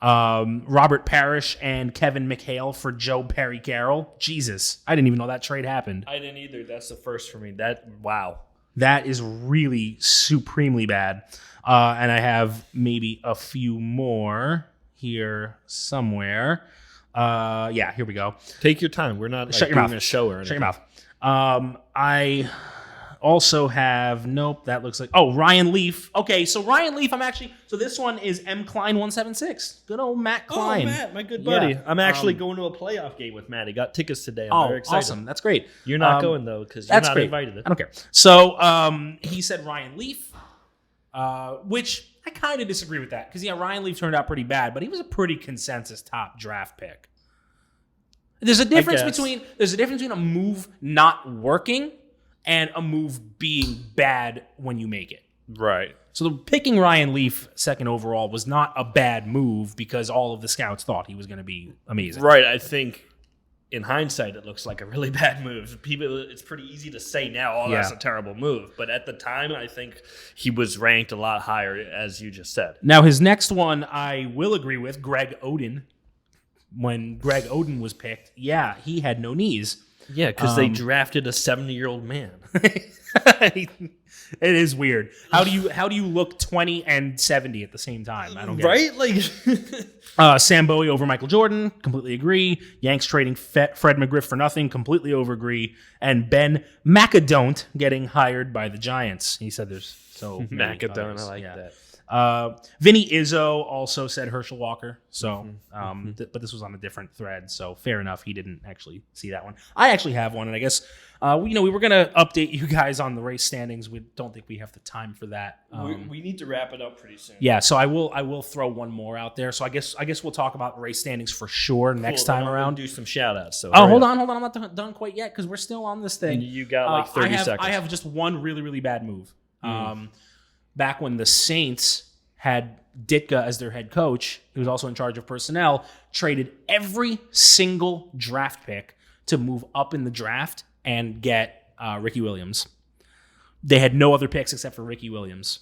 Speaker 2: Robert Parrish and Kevin McHale for Joe Perry Carroll. Jesus, I didn't even know that trade happened.
Speaker 1: I didn't either. That's the first for me. Wow.
Speaker 2: That is really supremely bad. And I have maybe a few more here somewhere. Yeah, here we go.
Speaker 1: Take your time. We're not
Speaker 2: Shut your
Speaker 1: doing
Speaker 2: mouth.
Speaker 1: a show or anything.
Speaker 2: Shut your mouth. I also have, nope, that looks like, Ryan Leaf. Okay, so Ryan Leaf, so this one is M. Klein 176. Good old Matt Klein.
Speaker 1: Oh, Matt, my good buddy.
Speaker 2: Yeah.
Speaker 1: I'm actually going to a playoff game with Matt. He got tickets today. I'm very excited.
Speaker 2: Awesome. That's great.
Speaker 1: You're not going, though, because you're not
Speaker 2: great.
Speaker 1: invited.
Speaker 2: I don't care. So he said Ryan Leaf, which I kind of disagree with that, because, Ryan Leaf turned out pretty bad, but he was a pretty consensus top draft pick. There's a difference
Speaker 1: guess.
Speaker 2: between a move not working and a move being bad when you make it.
Speaker 1: Right.
Speaker 2: So the picking Ryan Leaf second overall was not a bad move because all of the scouts thought he was going to be amazing.
Speaker 1: Right. I think in hindsight, it looks like a really bad move. It's pretty easy to say now, oh, that's
Speaker 2: Yeah.
Speaker 1: a terrible move. But at the time, I think he was ranked a lot higher, as you just said.
Speaker 2: Now his next one, I will agree with Greg Oden. When Greg Oden was picked, yeah, he had no knees.
Speaker 1: Yeah, because they drafted a 70-year-old man.
Speaker 2: It is weird. How do you look 20 and 70 at the same time? I don't get it.
Speaker 1: Right? Like,
Speaker 2: Sam Bowie over Michael Jordan, completely agree. Yanks trading Fred McGriff for nothing, completely over agree. And Ben McAdon't getting hired by the Giants. He said there's so many
Speaker 1: Macadon,
Speaker 2: others.
Speaker 1: I like
Speaker 2: Yeah.
Speaker 1: that.
Speaker 2: Vinny Izzo also said Herschel Walker. So, but this was on a different thread. So fair enough. He didn't actually see that one. I actually have one, and I guess we were going to update you guys on the race standings. We don't think we have the time for that.
Speaker 1: We need to wrap it up pretty soon.
Speaker 2: Yeah, so I will throw one more out there. So I guess we'll talk about race standings for sure next time around.
Speaker 1: Do some shout outs. So
Speaker 2: Oh, hold on. I'm not done quite yet because we're still on this thing.
Speaker 1: You got like 30 seconds.
Speaker 2: I have just one really, really bad move. Back when the Saints had Ditka as their head coach, he was also in charge of personnel, traded every single draft pick to move up in the draft and get Ricky Williams. They had no other picks except for Ricky Williams.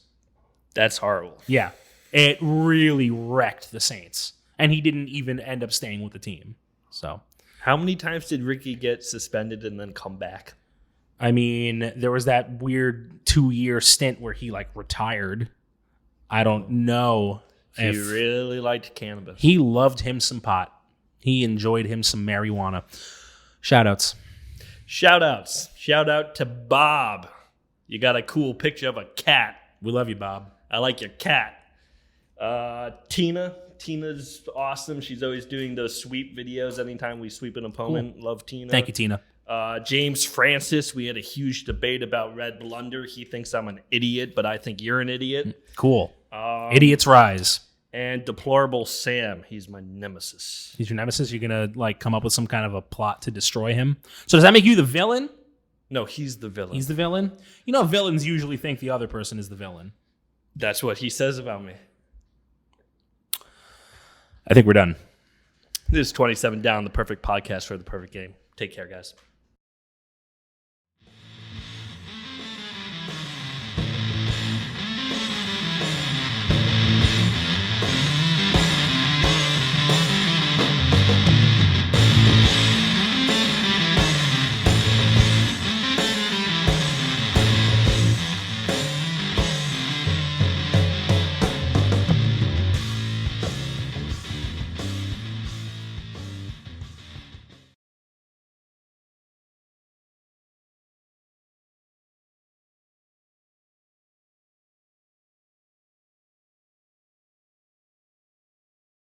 Speaker 1: That's horrible.
Speaker 2: Yeah, it really wrecked the Saints. And he didn't even end up staying with the team. So,
Speaker 1: How many times did Ricky get suspended and then come back?
Speaker 2: I mean, there was that weird 2-year stint where he retired. I don't know
Speaker 1: He
Speaker 2: if
Speaker 1: really liked cannabis.
Speaker 2: he loved him some pot. He enjoyed him some marijuana. Shout outs.
Speaker 1: Shout outs. Shout out to Bob. You got a cool picture of a cat.
Speaker 2: We love you, Bob.
Speaker 1: I like your cat. Tina's awesome. She's always doing those sweep videos anytime we sweep an opponent. Love Tina.
Speaker 2: Thank you, Tina.
Speaker 1: James Francis, we had a huge debate about Red Blunder. He thinks I'm an idiot, but I think you're an idiot.
Speaker 2: Cool. Idiots rise.
Speaker 1: And Deplorable Sam, he's my nemesis.
Speaker 2: He's your nemesis. You're going to come up with some kind of a plot to destroy him. So does that make you the villain?
Speaker 1: No, he's the villain.
Speaker 2: He's the villain? You know, villains usually think the other person is the villain.
Speaker 1: That's what he says about me.
Speaker 2: I think we're done.
Speaker 1: This is 27 Down, the perfect podcast for the perfect game. Take care, guys.